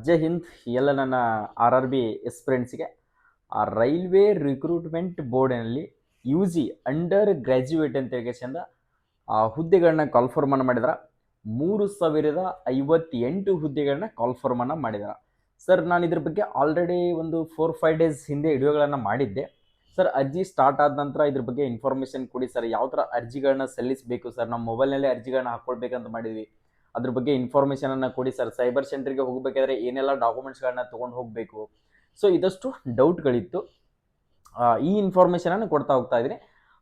ಜೈ ಹಿಂದ್ ಎಲ್ಲ ನನ್ನ R R B ಎಸ್ಪಿರೆಂಟ್ಸ್ಗೆ ಆ ರೈಲ್ವೆ ರಿಕ್ರೂಟ್ಮೆಂಟ್ ಬೋರ್ಡಿನಲ್ಲಿ ಯು ಜಿ ಅಂಡರ್ ಗ್ರ್ಯಾಜುಯೇಟ್ ಅಂತ ಚಂದ ಆ ಹುದ್ದೆಗಳನ್ನ ಕಾಲ್ಫಾರ್ಮನ್ನು ಮಾಡಿದಾರ. 3058 ಹುದ್ದೆಗಳನ್ನ ಕಾಲ್ಫಾರ್ಮನ್ನು ಮಾಡಿದಾರ. ಸರ್, ನಾನು ಇದ್ರ ಬಗ್ಗೆ ಆಲ್ರೆಡಿ ಒಂದು 4-5 ಡೇಸ್ ಹಿಂದೆ ವಿಡಿಯೋಗಳನ್ನು ಮಾಡಿದ್ದೆ. ಸರ್, ಅರ್ಜಿ ಸ್ಟಾರ್ಟ್ ಆದ ನಂತರ ಇದ್ರ ಬಗ್ಗೆ ಇನ್ಫಾರ್ಮೇಷನ್ ಕೊಡಿ ಸರ್, ಯಾವ ಥರ ಅರ್ಜಿಗಳನ್ನ ಸಲ್ಲಿಸಬೇಕು ಸರ್, ನಮ್ಮ ಮೊಬೈಲ್ನಲ್ಲೇ ಅರ್ಜಿಗಳನ್ನ ಹಾಕ್ಕೊಳ್ಬೇಕಂತ ಮಾಡಿದ್ವಿ, ಅದ್ರ ಬಗ್ಗೆ ಇನ್ಫಾರ್ಮೇಷನನ್ನು ಕೊಡಿ ಸರ್, ಸೈಬರ್ ಸೆಂಟ್ರಿಗೆ ಹೋಗಬೇಕಾದ್ರೆ ಏನೆಲ್ಲ ಡಾಕ್ಯುಮೆಂಟ್ಸ್ಗಳನ್ನ ತೊಗೊಂಡು ಹೋಗಬೇಕು. ಸೊ ಇದಷ್ಟು ಡೌಟ್ಗಳಿತ್ತು. ಈ ಇನ್ಫಾರ್ಮೇಷನನ್ನು ಕೊಡ್ತಾ ಹೋಗ್ತಾ ಇದ್ದೀನಿ.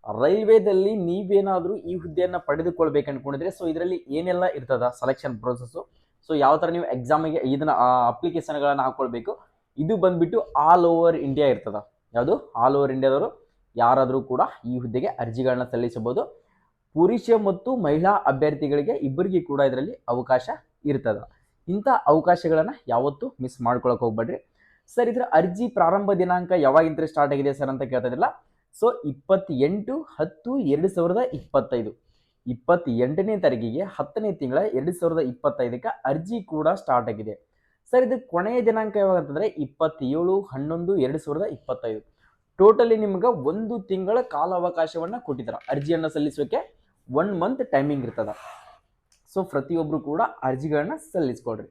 ರೈಲ್ವೇದಲ್ಲಿ ನೀವೇನಾದರೂ ಈ ಹುದ್ದೆಯನ್ನು ಪಡೆದುಕೊಳ್ಬೇಕು ಅನ್ಕೊಂಡಿದ್ರೆ ಸೊ ಇದರಲ್ಲಿ ಏನೆಲ್ಲ ಇರ್ತದ ಸೆಲೆಕ್ಷನ್ ಪ್ರೊಸೆಸ್ಸು, ಸೊ ಯಾವ ಥರ ನೀವು ಎಕ್ಸಾಮಿಗೆ ಇದನ್ನು ಅಪ್ಲಿಕೇಶನ್ಗಳನ್ನು ಹಾಕ್ಕೊಳ್ಬೇಕು, ಇದು ಬಂದುಬಿಟ್ಟು ಆಲ್ ಓವರ್ ಇಂಡಿಯಾ ಇರ್ತದ. ಯಾವುದು ಆಲ್ ಓವರ್ ಇಂಡಿಯಾದವರು ಯಾರಾದರೂ ಕೂಡ ಈ ಹುದ್ದೆಗೆ ಅರ್ಜಿಗಳನ್ನ ಸಲ್ಲಿಸಬಹುದು. ಪುರುಷ ಮತ್ತು ಮಹಿಳಾ ಅಭ್ಯರ್ಥಿಗಳಿಗೆ ಇಬ್ಬರಿಗೆ ಕೂಡ ಇದರಲ್ಲಿ ಅವಕಾಶ ಇರ್ತದ. ಇಂಥ ಅವಕಾಶಗಳನ್ನು ಯಾವತ್ತೂ ಮಿಸ್ ಮಾಡ್ಕೊಳಕ್ಕೆ ಹೋಗ್ಬೇಡ್ರಿ. ಸರ್, ಇದರ ಅರ್ಜಿ ಪ್ರಾರಂಭ ದಿನಾಂಕ ಯಾವಾಗಿಂದ ಸ್ಟಾರ್ಟ್ ಆಗಿದೆ ಸರ್ ಅಂತ ಕೇಳ್ತಾ ಇದ್ರಲ್ಲ. ಸೊ 28/10/2025 28ನೇ ತಾರೀಕಿಗೆ 10ನೇ ತಿಂಗಳ 2025ಕ್ಕೆ ಅರ್ಜಿ ಕೂಡ ಸ್ಟಾರ್ಟ್ ಆಗಿದೆ. ಸರ್, ಇದು ಕೊನೆಯ ದಿನಾಂಕ ಯಾವಾಗ ಅಂತಂದರೆ 27/11/2025. ಟೋಟಲಿ ನಿಮ್ಗೆ 1 ತಿಂಗಳ ಕಾಲಾವಕಾಶವನ್ನು ಕೊಟ್ಟಿದ್ದಾರೆ ಅರ್ಜಿಯನ್ನು ಸಲ್ಲಿಸೋಕೆ. 1 ಮಂತ್ ಟೈಮಿಂಗ್ ಇರ್ತದ. ಸೊ ಪ್ರತಿಯೊಬ್ಬರು ಕೂಡ ಅರ್ಜಿಗಳನ್ನ ಸಲ್ಲಿಸ್ಕೊಡ್ರಿ.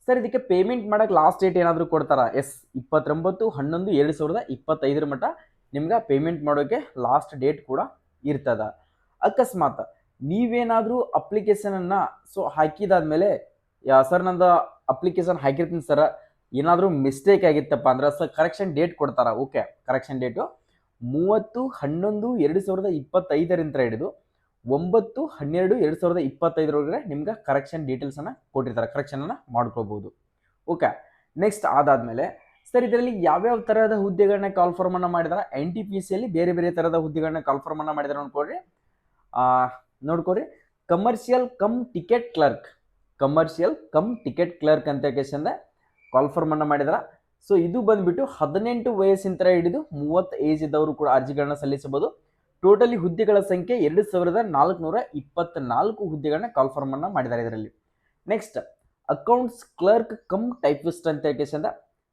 ಸರ್, ಇದಕ್ಕೆ ಪೇಮೆಂಟ್ ಮಾಡೋಕ್ಕೆ ಲಾಸ್ಟ್ ಡೇಟ್ ಏನಾದರೂ ಕೊಡ್ತಾರಾ? ಎಸ್, 29/11/2025 ಮಟ್ಟ ನಿಮ್ಗೆ ಪೇಮೆಂಟ್ ಮಾಡೋಕ್ಕೆ ಲಾಸ್ಟ್ ಡೇಟ್ ಕೂಡ ಇರ್ತದ. ಅಕಸ್ಮಾತ್ ನೀವೇನಾದರೂ ಅಪ್ಲಿಕೇಶನನ್ನು ಸೊ ಹಾಕಿದಾದ್ಮೇಲೆ ಸರ್ ನಂದು ಅಪ್ಲಿಕೇಶನ್ ಹಾಕಿರ್ತೀನಿ ಸರ್, ಏನಾದರೂ ಮಿಸ್ಟೇಕ್ ಆಗಿತ್ತಪ್ಪ ಅಂದ್ರೆ ಸರ್ ಕರೆಕ್ಷನ್ ಡೇಟ್ ಕೊಡ್ತಾರ. ಓಕೆ, ಕರೆಕ್ಷನ್ ಡೇಟು 30/11/2025 ಹಿಡಿದು 9/12/2025 ನಿಮ್ಗೆ ಕರೆಕ್ಷನ್ ಡೀಟೇಲ್ಸನ್ನು ಕೊಟ್ಟಿರ್ತಾರೆ, ಕರೆಕ್ಷನನ್ನು ಮಾಡ್ಕೋಬಹುದು. ಓಕೆ, ನೆಕ್ಸ್ಟ್ ಅದಾದಮೇಲೆ ಸರ್ ಇದರಲ್ಲಿ ಯಾವ್ಯಾವ ಥರದ ಹುದ್ದೆಗಳನ್ನ ಕಾಲ್ಫಾರ್ಮನ್ನು ಮಾಡಿದಾರೆ, NTPCಯಲ್ಲಿ ಬೇರೆ ಬೇರೆ ಥರದ ಹುದ್ದೆಗಳನ್ನ ಕಾಲ್ಫಾರ್ಮನ್ನು ಮಾಡಿದಾರೆ ನೋಡ್ಕೊಡ್ರಿ. ಕಮರ್ಷಿಯಲ್ ಕಮ್ ಟಿಕೆಟ್ ಕ್ಲರ್ಕ್ ಅಂತ ಕೇಸಂದ ಕಾಲ್ಫಾರ್ಮನ್ನು ಮಾಡಿದಾರೆ. ಸೊ ಇದು ಬಂದ್ಬಿಟ್ಟು 18 ವಯಸ್ಸಿನ ಹಿಡಿದು 30 ಏಜ್ ಇದ್ದವರು ಕೂಡ ಅರ್ಜಿಗಳನ್ನ ಸಲ್ಲಿಸಬಹುದು. ಟೋಟಲಿ ಹುದ್ದೆಗಳ ಸಂಖ್ಯೆ 2424 ಹುದ್ದೆಗಳನ್ನ ಕಾಲ್ಫಾರ್ಮನ್ನು ಮಾಡಿದ್ದಾರೆ ಇದರಲ್ಲಿ. Next accounts clerk come typist ಅಂತ ಕೇಸಂದ.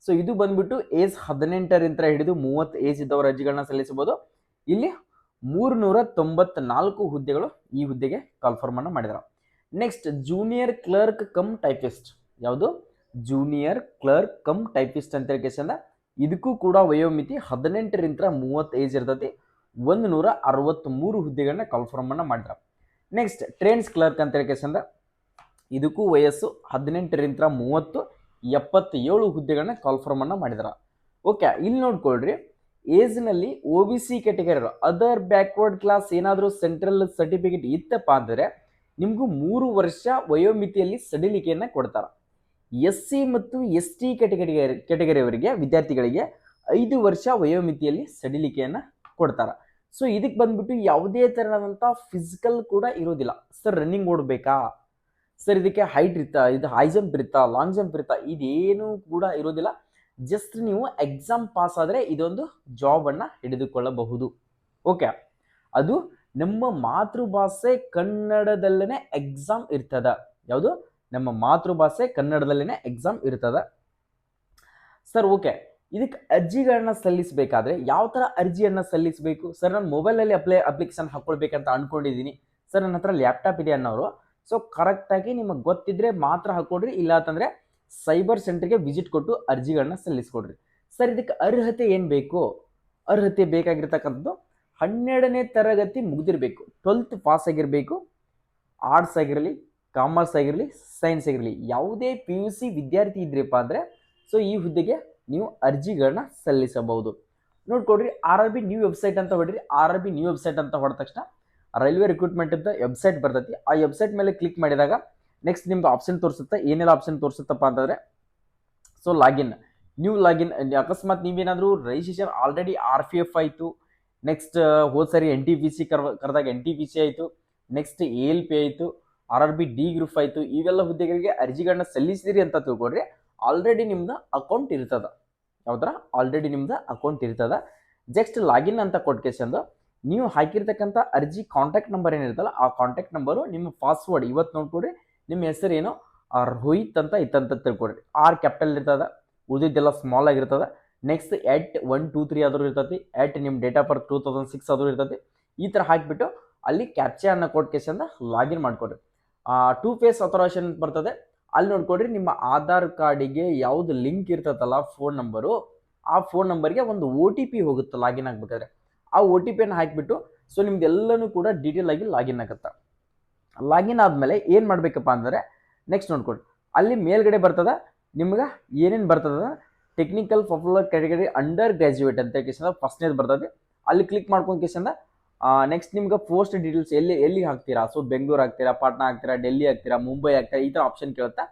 ಸೊ ಇದು ಬಂದ್ಬಿಟ್ಟು ಏಜ್ 18 ಹಿಡಿದು 30 ಏಜ್ ಇದ್ದವರು ಅರ್ಜಿಗಳನ್ನ ಸಲ್ಲಿಸಬಹುದು. ಇಲ್ಲಿ 394 ಹುದ್ದೆಗಳು ಈ ಹುದ್ದೆಗೆ ಕಾಲ್ಫಾರ್ಮನ್ನು ಮಾಡಿದ್ದಾರೆ. Next junior clerk come typist, ಯಾವುದು ಜೂನಿಯರ್ ಕ್ಲರ್ಕ್ ಕಮ್ ಟೈಪಿಸ್ಟ್ ಅಂತ ಕೇಸಂದ. ಇದಕ್ಕೂ ಕೂಡ ವಯೋಮಿತಿ 18 30 ಏಜ್ ಇರ್ತೈತಿ. 163 ಹುದ್ದೆಗಳನ್ನ ಕಾಲ್ಫಾರ್ಮನ್ನು ಮಾಡಿದ್ದಾರೆ. ನೆಕ್ಸ್ಟ್ ಟ್ರೈನ್ಸ್ ಕ್ಲರ್ಕ್ ಅಂತ ಕೇಸಂದ. ಇದಕ್ಕೂ ವಯಸ್ಸು 18 30 77 ಹುದ್ದೆಗಳನ್ನ ಕಾಲ್ಫಾರ್ಮನ್ನು ಮಾಡಿದ್ದಾರೆ. ಓಕೆ, ಇಲ್ಲಿ ನೋಡ್ಕೊಳ್ರಿ, ಏಜ್ನಲ್ಲಿ OBC category other backward class ಏನಾದರೂ ಸೆಂಟ್ರಲ್ ಸರ್ಟಿಫಿಕೇಟ್ ಇತ್ತಪ್ಪ ಅಂದರೆ ನಿಮಗೂ 3 ವರ್ಷ ವಯೋಮಿತಿಯಲ್ಲಿ ಸಡಿಲಿಕೆಯನ್ನು ಕೊಡ್ತಾರೆ. SC ಮತ್ತು ST ಕ್ಯಾಟಗರಿಯವರಿಗೆ ವಿದ್ಯಾರ್ಥಿಗಳಿಗೆ 5 ವರ್ಷ ವಯೋಮಿತಿಯಲ್ಲಿ ಸಡಿಲಿಕೆಯನ್ನು ಕೊಡ್ತಾರೆ. ಸೊ ಇದಕ್ಕೆ ಬಂದ್ಬಿಟ್ಟು ಯಾವುದೇ ಥರನಾದಂಥ ಫಿಸಿಕಲ್ ಕೂಡ ಇರೋದಿಲ್ಲ. ಸರ್ ರನ್ನಿಂಗ್ ಓಡಬೇಕಾ ಸರ್, ಇದಕ್ಕೆ ಹೈಟ್ ಇರುತ್ತಾ, ಇದು ಹೈ ಜಂಪ್ ಇರುತ್ತಾ, ಲಾಂಗ್ ಜಂಪ್ ಇರುತ್ತಾ, ಇದೇನೂ ಕೂಡ ಇರೋದಿಲ್ಲ. ಜಸ್ಟ್ ನೀವು ಎಕ್ಸಾಮ್ ಪಾಸ್ ಆದರೆ ಇದೊಂದು ಜಾಬನ್ನು ಹಿಡಿದುಕೊಳ್ಳಬಹುದು. ಓಕೆ, ಅದು ನಮ್ಮ ಮಾತೃಭಾಷೆ ಕನ್ನಡದಲ್ಲೇ ಎಕ್ಸಾಮ್ ಇರ್ತದ. ಯಾವುದು ನಮ್ಮ ಮಾತೃಭಾಷೆ ಕನ್ನಡದಲ್ಲೇ ಎಕ್ಸಾಮ್ ಇರ್ತದ ಸರ್. ಓಕೆ, ಇದಕ್ಕೆ ಅರ್ಜಿಗಳನ್ನ ಸಲ್ಲಿಸಬೇಕಾದ್ರೆ ಯಾವ ಥರ ಅರ್ಜಿಯನ್ನು ಸಲ್ಲಿಸಬೇಕು ಸರ್? ನಾನು ಮೊಬೈಲಲ್ಲಿ ಅಪ್ಲಿಕೇಶನ್ ಹಾಕ್ಕೊಳ್ಬೇಕಂತ ಅಂದ್ಕೊಂಡಿದ್ದೀನಿ ಸರ್, ನನ್ನ ಹತ್ರ ಲ್ಯಾಪ್ಟಾಪ್ ಇದೆ ಅನ್ನೋರು ಸೊ ಕರೆಕ್ಟಾಗಿ ನಿಮಗೆ ಗೊತ್ತಿದ್ರೆ ಮಾತ್ರ ಹಾಕ್ಕೊಡ್ರಿ, ಇಲ್ಲ ಅಂತಂದರೆ ಸೈಬರ್ ಸೆಂಟರ್ಗೆ ವಿಸಿಟ್ ಕೊಟ್ಟು ಅರ್ಜಿಗಳನ್ನ ಸಲ್ಲಿಸ್ಕೊಡ್ರಿ. ಸರ್, ಇದಕ್ಕೆ ಅರ್ಹತೆ ಏನು ಬೇಕು? ಅರ್ಹತೆ ಬೇಕಾಗಿರ್ತಕ್ಕಂಥದ್ದು 12ನೇ ತರಗತಿ ಮುಗಿದಿರಬೇಕು, 12th ಪಾಸ್ ಆಗಿರಬೇಕು. ಆರ್ಟ್ಸ್ ಆಗಿರಲಿ, ಕಾಮರ್ಸ್ ಆಗಿರಲಿ, ಸೈನ್ಸ್ ಆಗಿರಲಿ, ಯಾವುದೇ PUC ವಿದ್ಯಾರ್ಥಿ ಇದ್ರಪ್ಪ ಅಂದರೆ ಸೊ ಈ ಹುದ್ದೆಗೆ ನೀವು ಅರ್ಜಿಗಳನ್ನ ಸಲ್ಲಿಸಬಹುದು. ನೋಡ್ಕೊಡ್ರಿ, RRB ನ್ಯೂ ವೆಬ್ಸೈಟ್ ಅಂತ ಹೊಡ್ರಿ. RRB ನ್ಯೂ ವೆಬ್ಸೈಟ್ ಅಂತ ಹೊಡೆದ ತಕ್ಷಣ ರೈಲ್ವೆ ರಿಕ್ರೂಟ್ಮೆಂಟ್ ಅಂತ ವೆಬ್ಸೈಟ್ ಬರ್ತೈತಿ. ಆ ವೆಬ್ಸೈಟ್ ಮೇಲೆ ಕ್ಲಿಕ್ ಮಾಡಿದಾಗ ನೆಕ್ಸ್ಟ್ ನಿಮ್ದು ಆಪ್ಷನ್ ತೋರಿಸುತ್ತೆ. ಏನೆಲ್ಲ ಆಪ್ಷನ್ ತೋರಿಸುತ್ತಪ್ಪ ಅಂತಂದರೆ ಸೊ ನ್ಯೂ ಲಾಗಿನ್. ಅಕಸ್ಮಾತ್ ನೀವೇನಾದರೂ ರಿಜಿಸ್ಟ್ರೇಷನ್ ಆಲ್ರೆಡಿ RPF ಆಯಿತು, ನೆಕ್ಸ್ಟ್ ಹೋದ ಸರಿ NTPC ಕರೆದಾಗ NTPC ಆಯಿತು, ನೆಕ್ಸ್ಟ್ ALP ಆಯಿತು, RRB D ಗ್ರೂಪ್ ಆಯಿತು, ಇವೆಲ್ಲ ಹುದ್ದೆಗಳಿಗೆ ಅರ್ಜಿಗಳನ್ನ ಸಲ್ಲಿಸಿದಿರಿ ಅಂತ ತಿಳ್ಕೊಡ್ರಿ. ಆಲ್ರೆಡಿ ನಿಮ್ದು ಅಕೌಂಟ್ ಇರ್ತದ. ಯಾವ್ದಾರ ಆಲ್ರೆಡಿ ನಿಮ್ದು ಅಕೌಂಟ್ ಇರ್ತದ. ಜಸ್ಟ್ ಲಾಗಿನ್ ಅಂತ ಕೊಟ್ಕೇಸಂದು ನೀವು ಹಾಕಿರ್ತಕ್ಕಂಥ ಅರ್ಜಿ ಕಾಂಟ್ಯಾಕ್ಟ್ ನಂಬರ್ ಏನಿರ್ತಲ್ಲ ಆ ಕಾಂಟ್ಯಾಕ್ಟ್ ನಂಬರು, ನಿಮ್ಮ ಪಾಸ್ವರ್ಡ್ ಇವತ್ತು ನೋಡ್ಕೊಡ್ರಿ, ನಿಮ್ಮ ಹೆಸರೇನು, ರೋಹಿತ್ ಅಂತ ಇತ್ತಂತ ತಿಳ್ಕೊಡ್ರಿ. ಆರ್ ಕ್ಯಾಪಿಟಲ್ ಇರ್ತದ, ಉಳಿದಿದ್ದೆಲ್ಲ ಸ್ಮಾಲ್ ಆಗಿರ್ತದ. ನೆಕ್ಸ್ಟ್ ಎಟ್ 1 2 3 ಆದರೂ ಇರ್ತೈತಿ, ಎಟ್ ನಿಮ್ಮ ಡೇಟ್ ಆಫ್ ಬರ್ತ್ 2006 ಆದರೂ ಇರ್ತೈತಿ. ಈ ಥರ ಹಾಕಿಬಿಟ್ಟು ಅಲ್ಲಿ ಕ್ಯಾಪ್ಚನ್ನ ಕೊಟ್ಟು ಕೇಸಿಂದ ಲಾಗಿನ್ ಮಾಡ್ಕೊಡ್ರಿ. 2 ಫೇಸ್ ಅಥರೈಸೇಷನ್ ಬರ್ತದೆ, ಅಲ್ಲಿ ನೋಡ್ಕೊಡ್ರಿ ನಿಮ್ಮ ಆಧಾರ್ ಕಾರ್ಡಿಗೆ ಯಾವ್ದು ಲಿಂಕ್ ಇರ್ತೈತಲ್ಲ ಫೋನ್ ನಂಬರು, ಆ ಫೋನ್ ನಂಬರ್ಗೆ ಒಂದು OTP ಹೋಗುತ್ತೆ ಲಾಗಿನ್ ಆಗ್ಬೇಕಾದ್ರೆ. ಆ OTPಯನ್ನು ಹಾಕಿಬಿಟ್ಟು ಸೊ ನಿಮ್ದೆಲ್ಲನೂ ಕೂಡ ಡೀಟೇಲ್ ಆಗಿ ಲಾಗಿನ್ ಆಗುತ್ತೆ. ಲಾಗಿನ್ ಆದಮೇಲೆ ಏನು ಮಾಡಬೇಕಪ್ಪ ಅಂದರೆ ನೆಕ್ಸ್ಟ್ ನೋಡ್ಕೊಡ್ರಿ, ಅಲ್ಲಿ ಮೇಲ್ಗಡೆ ಬರ್ತದ ನಿಮ್ಗೆ ಏನೇನು ಬರ್ತದ, technical popular category under graduate ಅಂತ ಕೇಸಿಂದ ಫಸ್ಟ್ನೇದು ಬರ್ತದೆ. ಅಲ್ಲಿ ಕ್ಲಿಕ್ ಮಾಡ್ಕೊಂಡು ಕೇಸಿಂದ ನೆಕ್ಸ್ಟ್ ನಿಮ್ಗೆ ಪೋಸ್ಟ್ ಡೀಟೇಲ್ಸ್ ಎಲ್ಲಿ ಹಾಕ್ತೀರಾ, ಸೊ ಬೆಂಗಳೂರು ಹಾಕ್ತೀರಾ, ಪಾಟ್ನಾ ಹಾಕ್ತೀರಾ, ಡೆಲ್ಲಿ ಹಾಕ್ತೀರಾ, ಮುಂಬೈ ಹಾಕ್ತೀರಾ, ಈ ಥರ ಆಪ್ಷನ್ ಕೇಳುತ್ತಾ.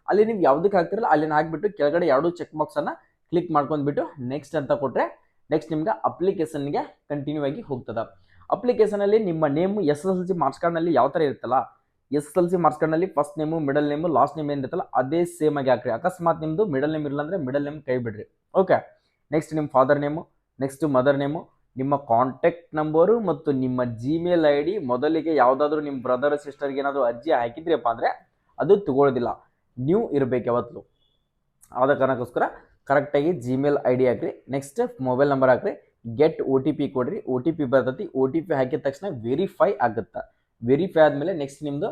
ಅಲ್ಲಿ ನೀವು ಯಾವುದಕ್ಕೆ ಹಾಕ್ತಿರಲ್ಲ ಅಲ್ಲಿನ ಹಾಕ್ಬಿಟ್ಟು ಕೆಳಗಡೆ ಎರಡೂ ಚೆಕ್ ಬಾಕ್ಸನ್ನು ಕ್ಲಿಕ್ ಮಾಡ್ಕೊಂಡ್ಬಿಟ್ಟು ನೆಕ್ಸ್ಟ್ ಅಂತ ಕೊಟ್ಟರೆ ನೆಕ್ಸ್ಟ್ ನಿಮ್ಗೆ ಅಪ್ಲಿಕೇಶನ್ಗೆ ಕಂಟಿನ್ಯೂ ಆಗಿ ಹೋಗ್ತದೆ. ಅಪ್ಲಿಕೇಶನಲ್ಲಿ ನಿಮ್ಮ ನೇಮು SSLC ಮಾರ್ಕ್ಸ್ ಕಾರ್ಡ್ನಲ್ಲಿ ಯಾವ ಥರ ಇರುತ್ತಲ್ಲ, SSLC ಮಾರ್ಕ್ಸ್ ಕಾರ್ಡ್ನಲ್ಲಿ first name, middle name, last name ಏನಿರುತ್ತಲ್ಲ ಅದೇ ಸೇಮ್ ಆಗಿ ಹಾಕ್ರಿ. ಅಕಸ್ಮಾತ್ ನಿಮ್ಮದು ಮಿಡಲ್ ನೇಮ್ ಇಲ್ಲ ಅಂದರೆ ಮಿಡಲ್ ನೇಮ್ ಕೈ ಬಿಡ್ರಿ. ಓಕೆ, ನೆಕ್ಸ್ಟ್ ನಿಮ್ಮ father name, next mother name, ನಿಮ್ಮ ಕಾಂಟ್ಯಾಕ್ಟ್ ನಂಬರು ಮತ್ತು ನಿಮ್ಮ Gmail ID. ಮೊದಲಿಗೆ ಯಾವುದಾದ್ರೂ ನಿಮ್ಮ ಬ್ರದರ್ ಸಿಸ್ಟರ್ಗೆ ಏನಾದರೂ ಅರ್ಜಿ ಹಾಕಿದ್ರಿಯಪ್ಪ ಅಂದರೆ ಅದು ತಗೊಳ್ಳೋದಿಲ್ಲ, ನ್ಯೂ ಇರಬೇಕು ಯಾವತ್ತು. ಆದ ಕಾರಣಕ್ಕೋಸ್ಕರ ಕರೆಕ್ಟಾಗಿ Gmail ID ಹಾಕ್ರಿ. ನೆಕ್ಸ್ಟ್ ಮೊಬೈಲ್ ನಂಬರ್ ಹಾಕ್ರಿ, ಗೆಟ್ OTP ಕೊಡ್ರಿ. OTP ಬರ್ತೈತಿ, OTP ಹಾಕಿದ ತಕ್ಷಣ ವೆರಿಫೈ ಆಗುತ್ತೆ. ವೆರಿಫೈ ಆದಮೇಲೆ ನೆಕ್ಸ್ಟ್ ನಿಮ್ಮದು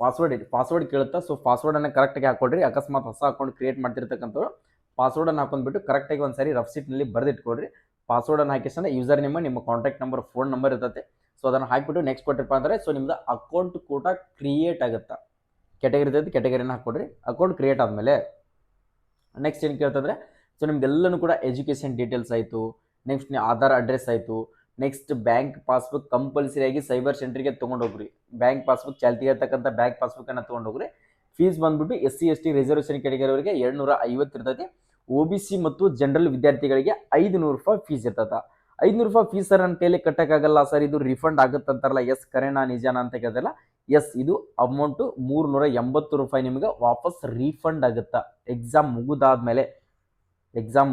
ಪಾಸ್ವರ್ಡ್ ಕೇಳುತ್ತಾ. ಸೊ ಪಾಸ್ವರ್ಡನ್ನು ಕರೆಕ್ಟಾಗಿ ಹಾಕ್ಕೊಡ್ರಿ. ಅಕಸ್ಮಾತ್ ಹೊಸ ಅಕೌಂಟ್ ಕ್ರಿಯೇಟ್ ಮಾಡ್ತಿರ್ತಕ್ಕಂಥವ್ರು ಪಾಸ್ವರ್ಡನ್ನು ಹಾಕೊಂಡ್ಬಿಟ್ಟು ಕರೆಕ್ಟಾಗಿ ಒಂದು ಸಾರಿ ರಫ್ ಸೀಟ್ನಲ್ಲಿ ಬರೆದಿಟ್ಕೊಡ್ರಿ. ಪಾಸ್ವರ್ಡನ್ನು ಹಾಕಿಸಂದ್ರೆ ಯೂಸರ್ ನೇಮ್, ನಿಮ್ಮ ಕಾಂಟ್ಯಾಕ್ಟ್ ನಂಬರ್, ಫೋನ್ ನಂಬರ್ ಇರ್ತೈತೆ. ಸೊ ಅದನ್ನು ಹಾಕಿಬಿಟ್ಟು ನೆಕ್ಸ್ಟ್ ಕೊಟ್ಟಿರಪ್ಪ ಅಂದರೆ ಸೊ ನಿಮ್ಮದು ಅಕೌಂಟ್ ಕೂಡ ಕ್ರಿಯೇಟ್ ಆಗುತ್ತೆ. ಕ್ಯಾಟಗರಿ ಇರ್ತೈತೆ, ಕ್ಯಾಟಗರಿನ ಹಾಕ್ಕೊಡ್ರಿ. ಅಕೌಂಟ್ ಕ್ರಿಯೇಟ್ ಆದಮೇಲೆ ನೆಕ್ಸ್ಟ್ ಏನು ಕೇಳ್ತಂದರೆ ಸೊ ನಿಮ್ದೆಲ್ಲನೂ ಕೂಡ ಎಜುಕೇಷನ್ ಡೀಟೇಲ್ಸ್ ಆಯಿತು, ನೆಕ್ಸ್ಟ್ ಆಧಾರ್ ಅಡ್ರೆಸ್ ಆಯಿತು, ನೆಕ್ಸ್ಟ್ ಬ್ಯಾಂಕ್ ಪಾಸ್ಬುಕ್ ಕಂಪಲ್ಸರಿಯಾಗಿ ಸೈಬರ್ ಸೆಂಟ್ರಿಗೆ ತೊಗೊಂಡೋಗ್ರಿ. ಬ್ಯಾಂಕ್ ಪಾಸ್ಬುಕ್ ಚಾಲ್ತಿಗೆ ಇರ್ತಕ್ಕಂಥ ಬ್ಯಾಂಕ್ ಪಾಸ್ಬುಕ್ಕನ್ನು ತೊಗೊಂಡೋಗ್ರಿ. ಫೀಸ್ ಬಂದುಬಿಟ್ಟು SC ST ರಿಸರ್ವೇಷನ್ ಕ್ಯಾಟಗರಿಯವರಿಗೆ 750 ಇರ್ತೈತಿ. OBC ಮತ್ತು ಜನರಲ್ ವಿದ್ಯಾರ್ಥಿಗಳಿಗೆ 500 ರೂಪಾಯಿ ಫೀಸ್ ಇರ್ತದೆ. 500 ರೂಪಾಯಿ ಫೀಸ್ ಸರ್ ನನ್ನ ಕೈಲಿ ಕಟ್ಟೋಕ್ಕಾಗಲ್ಲ ಸರ್, ಇದು ರಿಫಂಡ್ ಆಗುತ್ತೆ ಅಂತಾರಲ್ಲ. ಎಸ್ ಕರೆನಾ ನಿಜಾನ ಅಂತ ಕೇಳಿದಲ್ಲ. ಎಸ್, ಇದು ಅಮೌಂಟು 380 ರೂಪಾಯಿ ನಿಮಗೆ ವಾಪಸ್ ರೀಫಂಡ್ ಆಗುತ್ತಾ. ಎಕ್ಸಾಮ್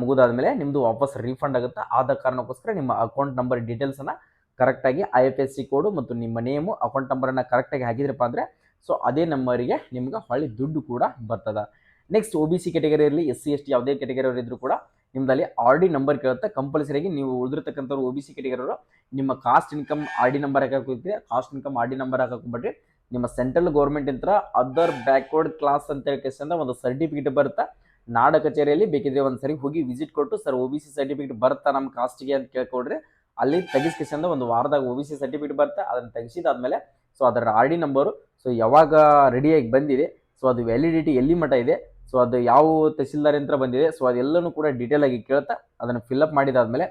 ಮುಗಿದಾದ್ಮೇಲೆ ನಿಮ್ಮದು ವಾಪಸ್ ರೀಫಂಡ್ ಆಗುತ್ತೆ. ಆದ ಕಾರಣಕ್ಕೋಸ್ಕರ ನಿಮ್ಮ ಅಕೌಂಟ್ ನಂಬರ್ ಡೀಟೇಲ್ಸನ್ನು ಕರೆಕ್ಟಾಗಿ IFSC ಕೋಡು ಮತ್ತು ನಿಮ್ಮ ನೇಮು, ಅಕೌಂಟ್ ನಂಬರನ್ನು ಕರೆಕ್ಟಾಗಿ ಹಾಕಿದ್ರಪ್ಪ ಅಂದರೆ ಸೊ ಅದೇ ನಂಬರಿಗೆ ನಿಮ್ಗೆ ಹೊಳ್ಳಿ ದುಡ್ಡು ಕೂಡ ಬರ್ತದೆ. ನೆಕ್ಸ್ಟ್ OBC ಕ್ಯಾಟಗರಿ ಇರಲಿ, SC ST ಯಾವುದೇ ಕ್ಯಾಟಗರಿಯವರು ಇದ್ದರೂ ಕೂಡ ನಿಮ್ಮದಲ್ಲಿ RD ನಂಬರ್ ಕೇಳುತ್ತೆ. ಕಂಪಲ್ಸರಿಯಾಗಿ ನೀವು ಉಳಿದಿರ್ತಕ್ಕಂಥವ್ರು OBC ಕ್ಯಾಟಗರಿಯವರು ನಿಮ್ಮ ಕಾಸ್ಟ್ ಇನ್ಕಮ್ RD ನಂಬರ್ ಹಾಕಕ್ಕೆ ಹೋಗ್ತೀರಿ. ಕಾಸ್ಟ್ ಇನ್ಕಮ್ RD ನಂಬರ್ ಹಾಕಕ್ಕೆ ನಿಮ್ಮ ಸೆಂಟ್ರಲ್ ಗೌರ್ಮೆಂಟ್ ಇಂತ್ರ ಅದರ್ ಬ್ಯಾಕ್ವರ್ಡ್ ಕ್ಲಾಸ್ ಅಂತ ಹೇಳ್ಕೇಸಿಂದ ಒಂದು ಸರ್ಟಿಫಿಕೇಟ್ ಬರುತ್ತೆ. ನಾಡ ಕಚೇರಿಯಲ್ಲಿ ಬೇಕಿದ್ರೆ ಒಂದು ಸರಿ ಹೋಗಿ ವಿಸಿಟ್ ಕೊಟ್ಟು ಸರ್ OBC ಸರ್ಟಿಫಿಕೇಟ್ ಬರುತ್ತಾ ನಮ್ಮ ಕಾಸ್ಟ್ಗೆ ಅಂತ ಕೇಳ್ಕೊಡ್ರಿ. ಅಲ್ಲಿ ತೆಗಿಸ್ಕೇಸಿಂದ ಒಂದು ವಾರದಾಗ OBC ಸರ್ಟಿಫಿಕೇಟ್ ಬರುತ್ತೆ. ಅದನ್ನು ತೆಗಿಸಿದಾದ್ಮೇಲೆ ಸೊ ಅದರ RD ನಂಬರು ಸೊ ಯಾವಾಗ ರೆಡಿಯಾಗಿ ಬಂದಿದೆ, ಸೊ ಅದು ವ್ಯಾಲಿಡಿಟಿ ಎಲ್ಲಿ ಮಟ್ಟ ಇದೆ, ಸೊ ಅದು ಯಾವ ತಹಸೀಲ್ದಾರ್ ಯಂತ್ರ ಬಂದಿದೆ, ಸೊ ಅದೆಲ್ಲನೂ ಕೂಡ ಡೀಟೇಲ್ ಆಗಿ ಕೇಳುತ್ತಾ. ಅದನ್ನು ಫಿಲ್ಅಪ್ ಮಾಡಿದಾದ್ಮೇಲೆ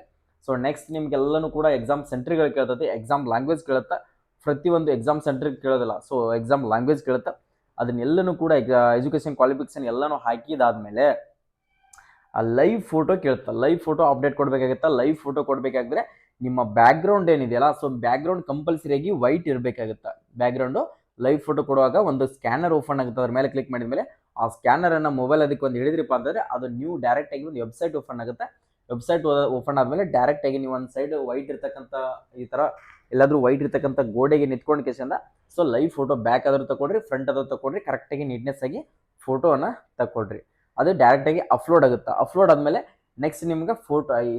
ಸೊ ನೆಕ್ಸ್ಟ್ ನಿಮ್ಗೆಲ್ಲನೂ ಕೂಡ ಎಕ್ಸಾಮ್ ಸೆಂಟ್ರ್ಗಳು ಕೇಳ್ತದೆ, ಎಕ್ಸಾಮ್ ಲ್ಯಾಂಗ್ವೇಜ್ ಕೇಳುತ್ತಾ. ಪ್ರತಿಯೊಂದು ಎಕ್ಸಾಮ್ ಸೆಂಟ್ರಿಗೆ ಕೇಳೋದಿಲ್ಲ, ಸೊ ಎಕ್ಸಾಮ್ ಲ್ಯಾಂಗ್ವೇಜ್ ಕೇಳುತ್ತಾ. ಅದನ್ನೆಲ್ಲನೂ ಕೂಡ ಎಜುಕೇಷನ್ ಕ್ವಾಲಿಫಿಕೇಷನ್ ಎಲ್ಲನೂ ಹಾಕಿದಾದ್ಮೇಲೆ ಆ ಲೈವ್ ಫೋಟೋ ಕೇಳುತ್ತಾ. ಲೈವ್ ಫೋಟೋ ಅಪ್ಡೇಟ್ ಕೊಡಬೇಕಾಗುತ್ತಾ. ಲೈವ್ ಫೋಟೋ ಕೊಡಬೇಕಾದ್ರೆ ನಿಮ್ಮ ಬ್ಯಾಕ್ಗ್ರೌಂಡ್ ಏನಿದೆಯಲ್ಲ, ಸೊ ಬ್ಯಾಕ್ಗ್ರೌಂಡ್ ಕಂಪಲ್ಸರಿಯಾಗಿ ವೈಟ್ ಇರಬೇಕಾಗುತ್ತೆ. ಬ್ಯಾಕ್ಗ್ರೌಂಡು ಲೈವ್ ಫೋಟೋ ಕೊಡುವಾಗ ಒಂದು ಸ್ಕ್ಯಾನರ್ ಓಪನ್ ಆಗುತ್ತೆ. ಅದ್ರ ಮೇಲೆ ಕ್ಲಿಕ್ ಮಾಡಿದ ಮೇಲೆ ಆ ಸ್ಕ್ಯಾನರನ್ನು ಮೊಬೈಲ್ ಅದಕ್ಕೆ ಒಂದು ಹಿಡಿದ್ರಪ್ಪ ಅಂತಂದರೆ ಅದು ನೀವು ಡೈರೆಕ್ಟಾಗಿ ಒಂದು ವೆಬ್ಸೈಟ್ ಓಪನ್ ಆಗುತ್ತೆ. ವೆಬ್ಸೈಟ್ ಓಪನ್ ಆದಮೇಲೆ ಡೈರೆಕ್ಟಾಗಿ ನೀವು ಒಂದು ಸೈಡ್ ವೈಟ್ ಇರ್ತಕ್ಕಂಥ ಈ ಥರ ಎಲ್ಲಾದರೂ ವೈಟ್ ಇರ್ತಕ್ಕಂಥ ಗೋಡೆಗೆ ನಿಂತ್ಕೊಂಡು ಕೇಸಿಂದ ಸೊ ಲೈವ್ ಫೋಟೋ ಬ್ಯಾಕ್ ಆದರೂ ತಗೊಳ್ರಿ, ಫ್ರಂಟ್ ಆದರೂ ತಗೊಳ್ರಿ, ಕರೆಕ್ಟಾಗಿ ನೀಟ್ನೆಸ್ ಆಗಿ ಫೋಟೋವನ್ನು ತಗೊಳ್ರಿ. ಅದು ಡೈರೆಕ್ಟಾಗಿ ಅಪ್ಲೋಡ್ ಆಗುತ್ತೆ. ಅಪ್ಲೋಡ್ ಆದಮೇಲೆ ನೆಕ್ಸ್ಟ್ ನಿಮ್ಗೆ ಫೋಟೋ ಈ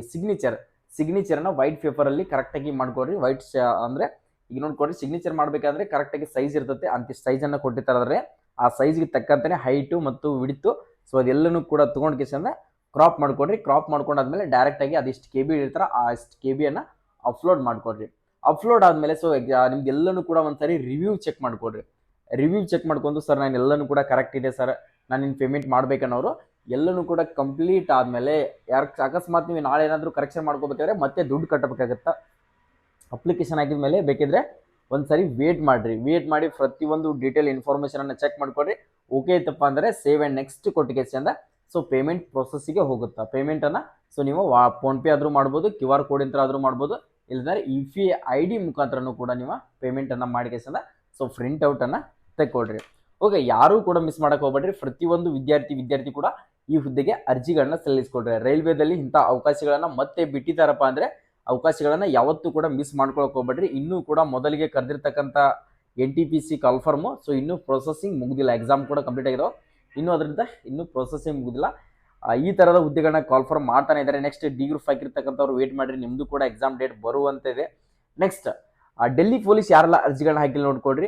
ಸಿಗ್ನೇಚರನ್ನು ವೈಟ್ ಪೇಪರಲ್ಲಿ ಕರೆಕ್ಟಾಗಿ ಮಾಡ್ಕೊಡ್ರಿ. ವೈಟ್ ಅಂದರೆ ಈಗ ನೋಡ್ಕೊಡ್ರಿ, ಸಿಗ್ನೇಚರ್ ಮಾಡಬೇಕಾದ್ರೆ ಕರೆಕ್ಟಾಗಿ ಸೈಜ್ ಇರ್ತೈತೆ. ಅಂತಿಷ್ಟು ಸೈಜನ್ನು ಕೊಟ್ಟಿರ್ತಾರೆ. ಆ ಸೈಜ್ಗೆ ತಕ್ಕಂತೆ ಹೈಟು ಮತ್ತು ವಿಡ್ತು ಸೊ ಅದೆಲ್ಲನೂ ಕೂಡ ತೊಗೊಂಡು ಕೇಸಿಂದ ಕ್ರಾಪ್ ಮಾಡ್ಕೊಡ್ರಿ. ಕ್ರಾಪ್ ಮಾಡ್ಕೊಂಡಾದ್ಮೇಲೆ ಡೈರೆಕ್ಟಾಗಿ ಅದಿಷ್ಟು KB ಇರ್ತಾರೆ, ಆ ಅಷ್ಟು KBಯನ್ನು ಅಪ್ಲೋಡ್ ಮಾಡ್ಕೊಡ್ರಿ. ಅಪ್ಲೋಡ್ ಆದಮೇಲೆ ಸೊ ನಿಮ್ಗೆಲ್ಲನೂ ಕೂಡ ಒಂದ್ಸರಿ ರಿವ್ಯೂ ಚೆಕ್ ಮಾಡ್ಕೊಡ್ರಿ. ರಿವ್ಯೂ ಚೆಕ್ ಮಾಡ್ಕೊಂಡು ಸರ್ ನಾನು ಎಲ್ಲನೂ ಕೂಡ ಕರೆಕ್ಟ್ ಇದೆ ಸರ್, ನಾನು ಇನ್ನು ಪೇಮೆಂಟ್ ಮಾಡ್ಬೇಕನ್ನೋರು ಎಲ್ಲನೂ ಕೂಡ ಕಂಪ್ಲೀಟ್ ಆದಮೇಲೆ ಅಕಸ್ಮಾತ್ ನೀವು ನಾಳೆ ಏನಾದರೂ ಕರೆಕ್ಷನ್ ಮಾಡ್ಕೋಬೇಕಾದ್ರೆ ಮತ್ತೆ ದುಡ್ಡು ಕಟ್ಟಬೇಕಾಗತ್ತಾ. ಅಪ್ಲಿಕೇಶನ್ ಹಾಕಿದ ಮೇಲೆ ಬೇಕಿದ್ರೆ ಒಂದು ಸರಿ ವೇಟ್ ಮಾಡಿ ಪ್ರತಿಯೊಂದು ಡೀಟೇಲ್ ಇನ್ಫಾರ್ಮೇಷನನ್ನು ಚೆಕ್ ಮಾಡ್ಕೊಡ್ರಿ. ಓಕೆ ಇತ್ತಪ್ಪ ಅಂದರೆ ಸೇವ್ ಆ್ಯಂಡ್ ನೆಕ್ಸ್ಟ್ ಕೊಟ್ಟಿಗೆಸಿಂದ ಸೊ ಪೇಮೆಂಟ್ ಪ್ರೊಸೆಸ್ಸಿಗೆ ಹೋಗುತ್ತಾ. ಪೇಮೆಂಟನ್ನು ಸೊ ನೀವು ಫೋನ್ಪೇ ಆದರೂ ಮಾಡ್ಬೋದು, QR ಕೋಡ್ ಇಂತ್ರ ಆದರೂ ಮಾಡ್ಬೋದು, ಇಲ್ಲಂದರೆ UPI ID ಮುಖಾಂತರನೂ ಕೂಡ ನೀವು ಪೇಮೆಂಟನ್ನು ಮಾಡಿಕೆಸಿಂದ ಸೊ ಪ್ರಿಂಟೌಟನ್ನು ತೆಕ್ಕೊಡ್ರಿ. ಓಕೆ, ಯಾರೂ ಕೂಡ ಮಿಸ್ ಮಾಡೋಕೆ ಹೋಗ್ಬೇಡ್ರಿ. ಪ್ರತಿಯೊಂದು ವಿದ್ಯಾರ್ಥಿ ಕೂಡ ಈ ಹುದ್ದೆಗೆ ಅರ್ಜಿಗಳನ್ನ ಸಲ್ಲಿಸ್ಕೊಡ್ರಿ. ರೈಲ್ವೇದಲ್ಲಿ ಇಂಥ ಅವಕಾಶಗಳನ್ನು ಮತ್ತೆ ಬಿಟ್ಟಿದ್ದಾರಪ್ಪ ಅಂದರೆ ಅವಕಾಶಗಳನ್ನು ಯಾವತ್ತೂ ಕೂಡ ಮಿಸ್ ಮಾಡ್ಕೊಳಕ್ಕೆ ಹೋಗ್ಬೇಡ್ರಿ. ಇನ್ನೂ ಕೂಡ ಮೊದಲಿಗೆ ಕರೆದಿರ್ತಕ್ಕಂಥ NTPC ಕಾಲ್ಫಾರ್ಮು. ಸೊ ಇನ್ನೂ ಪ್ರೊಸೆಸಿಂಗ್ ಮುಗಿದಿಲ್ಲ, ಎಕ್ಸಾಮ್ ಕೂಡ ಕಂಪ್ಲೀಟ್ ಆಗಿದಾವೆ, ಇನ್ನೂ ಅದರಿಂದ ಇನ್ನೂ ಪ್ರೊಸೆಸಿಂಗ್ ಮುಗಿದಿಲ್ಲ. ಈ ಥರದ ಹುದ್ದೆಗಳನ್ನ ಕಾಲ್ಫಾರ್ಮ್ ಮಾಡ್ತಾನೆ ಇದ್ದಾರೆ. ನೆಕ್ಸ್ಟ್ ಡಿ ಗ್ರೂಪ್ ಹಾಕಿರ್ತಕ್ಕಂಥವ್ರು ವೇಟ್ ಮಾಡಿರಿ, ನಿಮ್ಮದು ಕೂಡ ಎಕ್ಸಾಮ್ ಡೇಟ್ ಬರುವಂತಿದೆ. ನೆಕ್ಸ್ಟ್ ಡೆಲ್ಲಿ ಪೊಲೀಸ್ ಯಾರೆಲ್ಲ ಅರ್ಜಿಗಳನ್ನ ಹಾಕಿಲ್ಲ ನೋಡ್ಕೊಡ್ರಿ.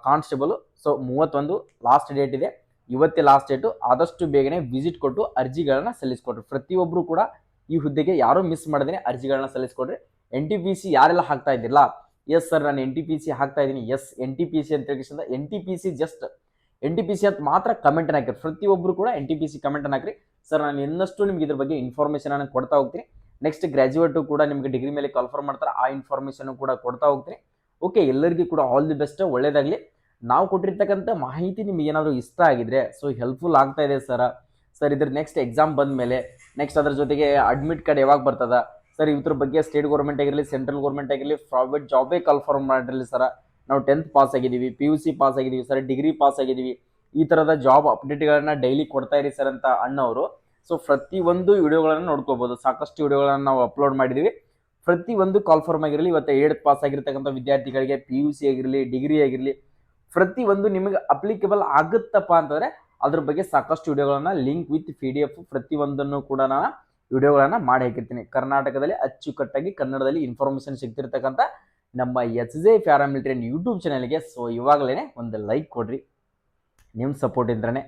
ಕಾನ್ಸ್ಟೇಬಲ್ ಸೊ 31 ಲಾಸ್ಟ್ ಡೇಟ್ ಇದೆ, ಇವತ್ತೇ ಲಾಸ್ಟ್ ಡೇಟು. ಆದಷ್ಟು ಬೇಗನೆ ವಿಸಿಟ್ ಕೊಟ್ಟು ಅರ್ಜಿಗಳನ್ನ ಸಲ್ಲಿಸ್ಕೊಡ್ರಿ. ಪ್ರತಿಯೊಬ್ಬರು ಕೂಡ ಈ ಹುದ್ದೆಗೆ ಯಾರೂ ಮಿಸ್ ಮಾಡದೇನೆ ಅರ್ಜಿಗಳನ್ನ ಸಲ್ಲಿಸ್ಕೊಡ್ರಿ. NTPC ಯಾರೆಲ್ಲ ಹಾಕ್ತಾ ಇದ್ದಿಲ್ಲ, ಎಸ್ ಸರ್ ನಾನು NTPC ಹಾಕ್ತಾ ಇದ್ದೀನಿ, ಎಸ್ NTPC ಅಂತ ಹೇಳಿದ NTPC ಜಸ್ಟ್ NTPC ಅಂತ ಮಾತ್ರ ಕಮೆಂಟ್ ಹಾಕಿರಿ. ಪ್ರತಿಯೊಬ್ಬರು ಕೂಡ NTPC ಕಮೆಂಟ್ ಹಾಕ್ರಿ. ಸರ್ ನಾನು ಇನ್ನಷ್ಟು ನಿಮ್ಗೆ ಇದ್ರ ಬಗ್ಗೆ ಇನ್ಫಾರ್ಮೇಷನ್ ಅನ್ನು ಕೊಡ್ತಾ ಹೋಗ್ತೀನಿ. ನೆಕ್ಸ್ಟ್ ಗ್ರಾಜುಯೇಟು ಕೂಡ ನಿಮಗೆ ಡಿಗ್ರಿ ಮೇಲೆ ಕಾಲ್ಫಾರ್ಮ್ ಮಾಡ್ತಾರೆ, ಆ ಇನ್ಫಾರ್ಮೇಷನ್ ಕೂಡ ಕೊಡ್ತಾ ಹೋಗ್ತೀನಿ. ಓಕೆ, ಎಲ್ಲರಿಗೂ ಕೂಡ ಆಲ್ ದಿ ಬೆಸ್ಟ್, ಒಳ್ಳೇದಾಗಲಿ. ನಾವು ಕೊಟ್ಟಿರ್ತಕ್ಕಂಥ ಮಾಹಿತಿ ನಿಮಗೆ ಏನಾದರೂ ಇಷ್ಟ ಆಗಿದ್ರೆ, ಸೊ ಹೆಲ್ಪ್ಫುಲ್ ಆಗ್ತಾ ಇದೆ ಸರ್ ಇದ್ರ ನೆಕ್ಸ್ಟ್ ಎಕ್ಸಾಮ್ ಬಂದ ಮೇಲೆ ನೆಕ್ಸ್ಟ್ ಅದ್ರ ಜೊತೆಗೆ ಅಡ್ಮಿಟ್ ಕಾರ್ಡ್ ಯಾವಾಗ ಬರ್ತದ ಸರ್, ಇದ್ರ ಬಗ್ಗೆ ಸ್ಟೇಟ್ ಗೌರ್ಮೆಂಟ್ ಆಗಿರಲಿ, ಸೆಂಟ್ರಲ್ ಗೌರ್ಮೆಂಟ್ ಆಗಿರಲಿ, ಪ್ರೈವೇಟ್ ಜಾಬೇ ಕಾಲ್ಫಾರ್ಮ್ ಮಾಡಿರಲಿ ಸರ್, ನಾವು 10th ಪಾಸ್ ಆಗಿದ್ದೀವಿ, PUC ಪಾಸ್ ಆಗಿದ್ದೀವಿ ಸರ್, ಡಿಗ್ರಿ ಪಾಸ್ ಆಗಿದ್ದೀವಿ, ಈ ಥರದ ಜಾಬ್ ಅಪ್ಡೇಟ್ಗಳನ್ನ ಡೈಲಿ ಕೊಡ್ತಾ ಇರಿ ಸರ್ ಅಂತ ಅಣ್ಣವರು. ಸೊ ಪ್ರತಿಯೊಂದು ವಿಡಿಯೋಗಳನ್ನು ನೋಡ್ಕೋಬಹುದು, ಸಾಕಷ್ಟು ವಿಡಿಯೋಗಳನ್ನು ನಾವು ಅಪ್ಲೋಡ್ ಮಾಡಿದ್ದೀವಿ. ಪ್ರತಿಯೊಂದು ಕಾಲ್ಫಾರ್ಮ್ ಆಗಿರಲಿ, ಇವತ್ತು 8th ಪಾಸ್ ಆಗಿರ್ತಕ್ಕಂಥ ವಿದ್ಯಾರ್ಥಿಗಳಿಗೆ PUC ಆಗಿರಲಿ, ಡಿಗ್ರಿ ಆಗಿರಲಿ, ಪ್ರತಿಯೊಂದು ನಿಮಗೆ ಅಪ್ಲಿಕೇಬಲ್ ಆಗುತ್ತಪ್ಪ ಅಂತಂದರೆ ಅದ್ರ ಬಗ್ಗೆ ಸಾಕಷ್ಟು ವಿಡಿಯೋಗಳನ್ನು ಲಿಂಕ್ ವಿತ್ PDF ಪ್ರತಿಯೊಂದನ್ನು ಕೂಡ ನಾನು ವಿಡಿಯೋಗಳನ್ನು ಮಾಡಿ ಹಾಕಿರ್ತೀನಿ. ಕರ್ನಾಟಕದಲ್ಲಿ ಅಚ್ಚುಕಟ್ಟಾಗಿ ಕನ್ನಡದಲ್ಲಿ ಇನ್ಫಾರ್ಮೇಷನ್ ಸಿಗ್ತಿರ್ತಕ್ಕಂಥ ನಮ್ಮ HJ ಪ್ಯಾರಾಮಿಲಿಟರಿ ಯೂಟ್ಯೂಬ್ ಚಾನಲ್ಗೆ ಸೊ ಇವಾಗಲೇ ಒಂದು ಲೈಕ್ ಕೊಡ್ರಿ. ನಿಮ್ಮ ಸಪೋರ್ಟ್ ಇಂದ್ರೇ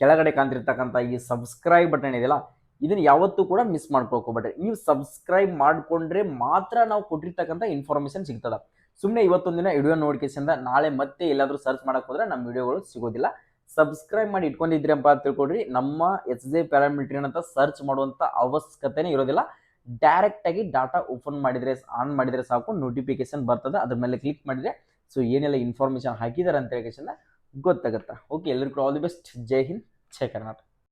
ಕೆಳಗಡೆ ಕಾಣ್ತಿರ್ತಕ್ಕಂಥ ಈ ಸಬ್ಸ್ಕ್ರೈಬ್ ಬಟನ್ ಇದೆಯಲ್ಲ, ಇದನ್ನು ಯಾವತ್ತೂ ಕೂಡ ಮಿಸ್ ಮಾಡ್ಕೊಳ್ಕೋಬೇಡ್ರಿ. ನೀವು ಸಬ್ಸ್ಕ್ರೈಬ್ ಮಾಡಿಕೊಂಡ್ರೆ ಮಾತ್ರ ನಾವು ಕೊಟ್ಟಿರ್ತಕ್ಕಂಥ ಇನ್ಫಾರ್ಮೇಷನ್ ಸಿಗ್ತದೆ. ಸುಮ್ಮನೆ ಇವತ್ತೊಂದು ದಿನ ವಿಡಿಯೋ ನೋಡ್ಕೇಸಿಂದ ನಾಳೆ ಮತ್ತೆ ಎಲ್ಲಾದರೂ ಸರ್ಚ್ ಮಾಡಕ್ಕೆ ಹೋದ್ರೆ ನಮ್ಮ ವಿಡಿಯೋಗಳು ಸಿಗೋದಿಲ್ಲ. ಸಬ್ಸ್ಕ್ರೈಬ್ ಮಾಡಿ ಇಟ್ಕೊಂಡಿದ್ರಿ ಅಂತ ತಿಳ್ಕೊಡ್ರಿ, ನಮ್ಮ HJ ಪ್ಯಾರಾಮಿಲಿಟರಿ ಅಂತ ಸರ್ಚ್ ಮಾಡುವಂಥ ಅವಶ್ಯಕತೆನೇ ಇರೋದಿಲ್ಲ. ಡೈರೆಕ್ಟಾಗಿ ಡಾಟಾ ಓಪನ್ ಮಾಡಿದರೆ, ಆನ್ ಮಾಡಿದರೆ ಸಾಕು, ನೋಟಿಫಿಕೇಶನ್ ಬರ್ತದೆ, ಅದ್ರ ಮೇಲೆ ಕ್ಲಿಕ್ ಮಾಡಿದರೆ ಸೊ ಏನೆಲ್ಲ ಇನ್ಫಾರ್ಮೇಷನ್ ಹಾಕಿದ್ದಾರೆ ಅಂತ ಹೇಳಿ ಗೊತ್ತಾಗುತ್ತೆ. ಓಕೆ, ಎಲ್ಲರಿಗೂ all the best. Jai Hind, Jai Karnataka.